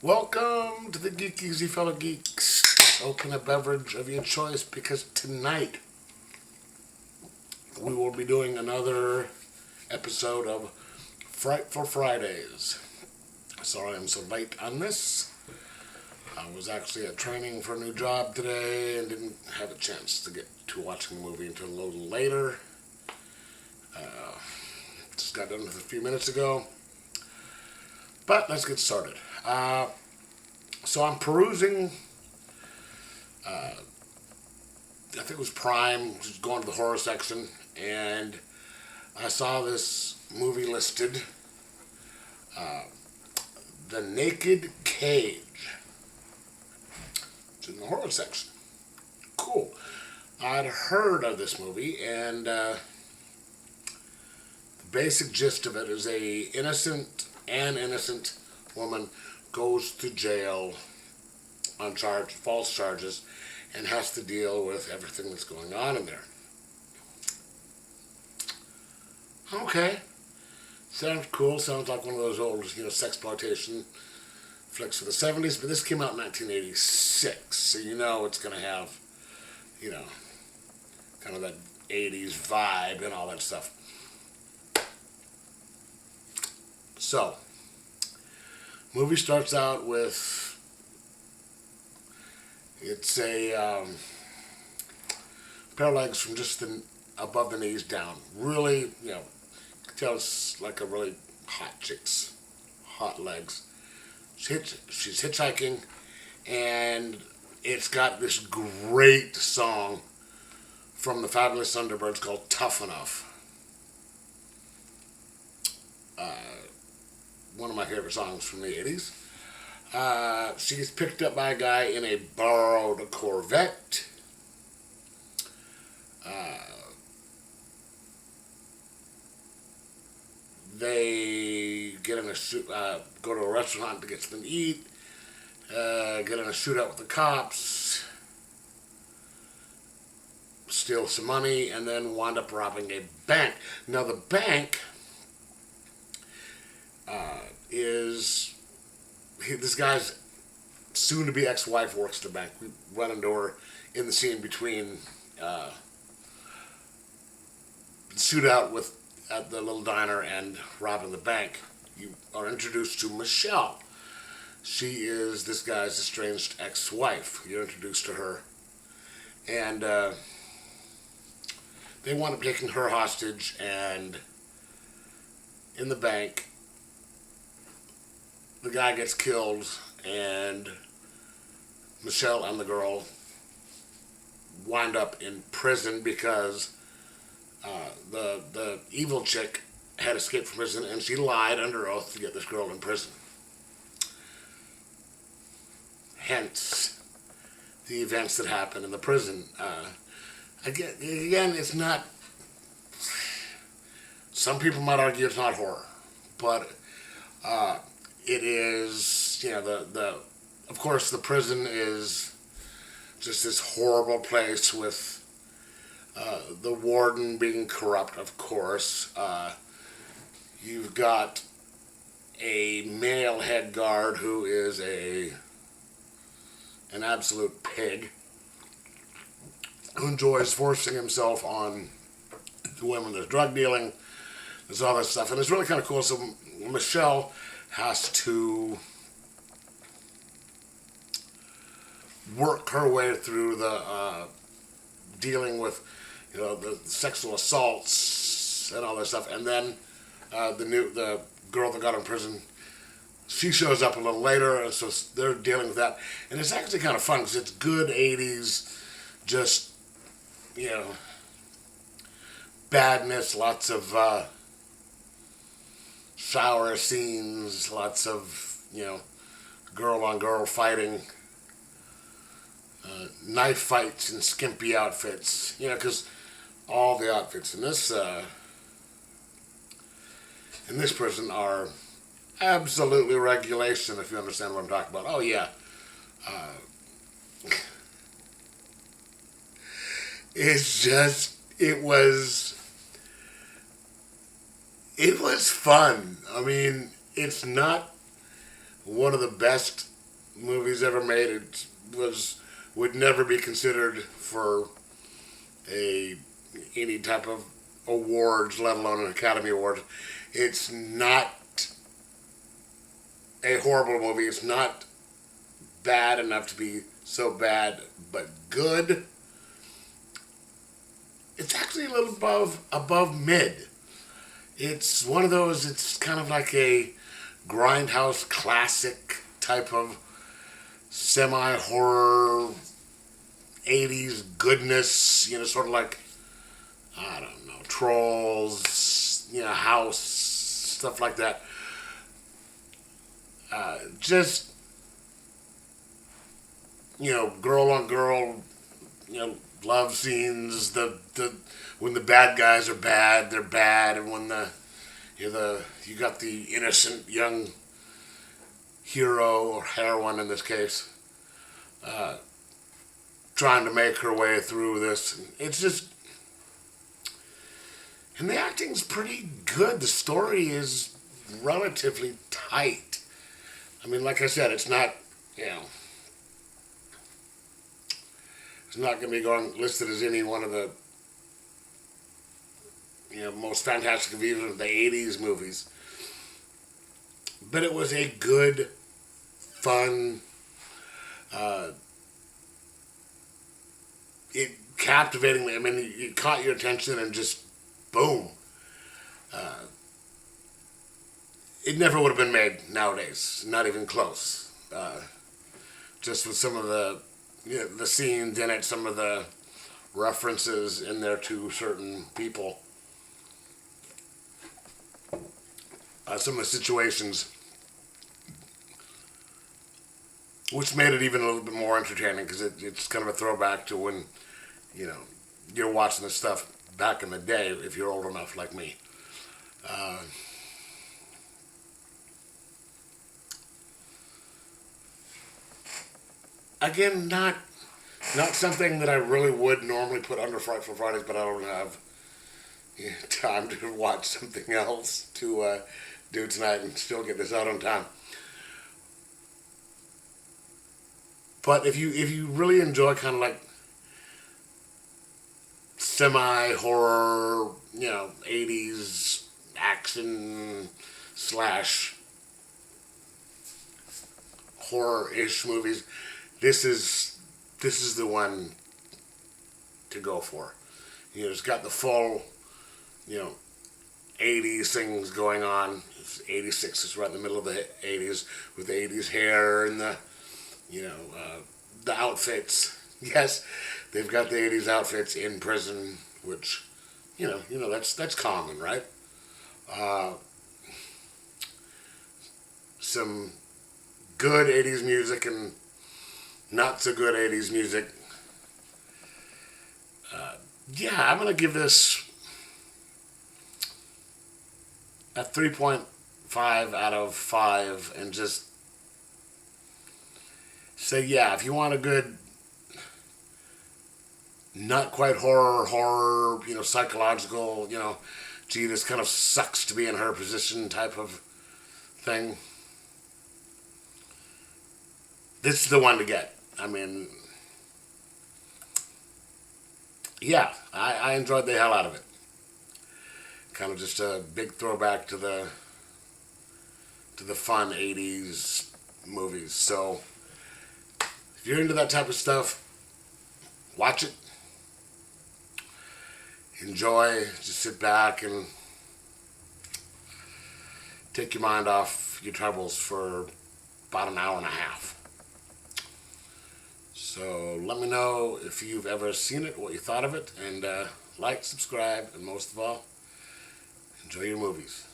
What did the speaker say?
Welcome to the Geek Easy Fellow Geeks. Open a beverage of your choice because tonight we will be doing another episode of Frightful Fridays. Sorry I'm so late on this. I was actually at training for a new job today and didn't have a chance to get to watching the movie until a little later. Just got done with it a few minutes ago. But let's get started. So I'm perusing, I think it was Prime, just going to the horror section, and I saw this movie listed, The Naked Cage. It's in the horror section. Cool. I'd heard of this movie, and the basic gist of it is an innocent woman goes to jail on false charges, and has to deal with everything that's going on in there. Okay. Sounds cool. Sounds like one of those old, sexploitation flicks for the 70s, but this came out in 1986, so it's going to have, kind of that 80s vibe and all that stuff. So, movie starts out with, it's a pair of legs from just above the knees down. Really, you can tell it's like a really hot chick's hot legs. She's hitchhiking, and it's got this great song from the Fabulous Thunderbirds called Tough Enough. One of my favorite songs from the 80s. She gets picked up by a guy in a borrowed Corvette. They get in go to a restaurant to get something to eat. Get in a shootout with the cops. Steal some money, and then wind up robbing a bank. Now the bank this guy's soon-to-be ex-wife works at the bank. We run into her in the scene between shootout at the little diner and robbing the bank. You are introduced to Michelle. She is this guy's estranged ex-wife. You're introduced to her, and they wind up taking her hostage, and in the bank the guy gets killed, and Michelle and the girl wind up in prison because the evil chick had escaped from prison, and she lied under oath to get this girl in prison. Hence the events that happen in the prison. Again, it's not. Some people might argue it's not horror, but it is, of course, the prison is just this horrible place with the warden being corrupt, of course. You've got a male head guard who is an absolute pig, who enjoys forcing himself on the women. There's drug dealing, there's all that stuff, and it's really kind of cool. So Michelle has to work her way through the dealing with, the sexual assaults and all that stuff, and then the girl that got in prison, she shows up a little later, and so they're dealing with that, and it's actually kind of fun because it's good 80s, just badness, lots of shower scenes, lots of, girl on girl fighting, knife fights in skimpy outfits, because all the outfits in this prison are absolutely regulation, if you understand what I'm talking about. Oh yeah. It was fun. I mean, it's not one of the best movies ever made. It would never be considered for a any type of awards, let alone an Academy Award. It's not a horrible movie. It's not bad enough to be so bad, but good. It's actually a little above mid. It's one of those. It's kind of like a grindhouse classic type of semi horror 80s goodness. Sort of like, I don't know, Trolls. House stuff like that. Just girl on girl, love scenes. The when the bad guys are bad, they're bad, and when you got the innocent young hero or heroine in this case, trying to make her way through this. It's just, and the acting's pretty good. The story is relatively tight. I mean, like I said, it's not, it's not going to be listed as any one of the, most fantastic of even of the 80s movies. But it was a good, fun, it captivatingly, I mean, it caught your attention and just, boom. It never would have been made nowadays, not even close. Just with some of the scenes in it, some of the references in there to certain people, some of the situations, which made it even a little bit more entertaining because it's kind of a throwback to when, you're watching this stuff back in the day, if you're old enough like me. Again, not something that I really would normally put under Frightful Fridays, but I don't have time to watch something else to do tonight and still get this out on time. But if you really enjoy kind of like semi-horror, 80s action slash horror-ish movies, this is the one to go for. It's got the full, 80s things going on. It's 86 is right in the middle of the 80s with the 80s hair and the, the outfits. Yes, they've got the 80s outfits in prison, which, that's common, right? Some good 80s music and not so good 80s music. I'm going to give this a 3.5 out of 5 and just say, if you want a good, not quite horror, psychological, gee, this kind of sucks to be in her position type of thing, this is the one to get. I mean, I enjoyed the hell out of it. Kind of just a big throwback to the fun 80s movies. So, if you're into that type of stuff, watch it. Enjoy. Just sit back and take your mind off your troubles for about an hour and a half. So let me know if you've ever seen it, what you thought of it, and like, subscribe, and most of all, enjoy your movies.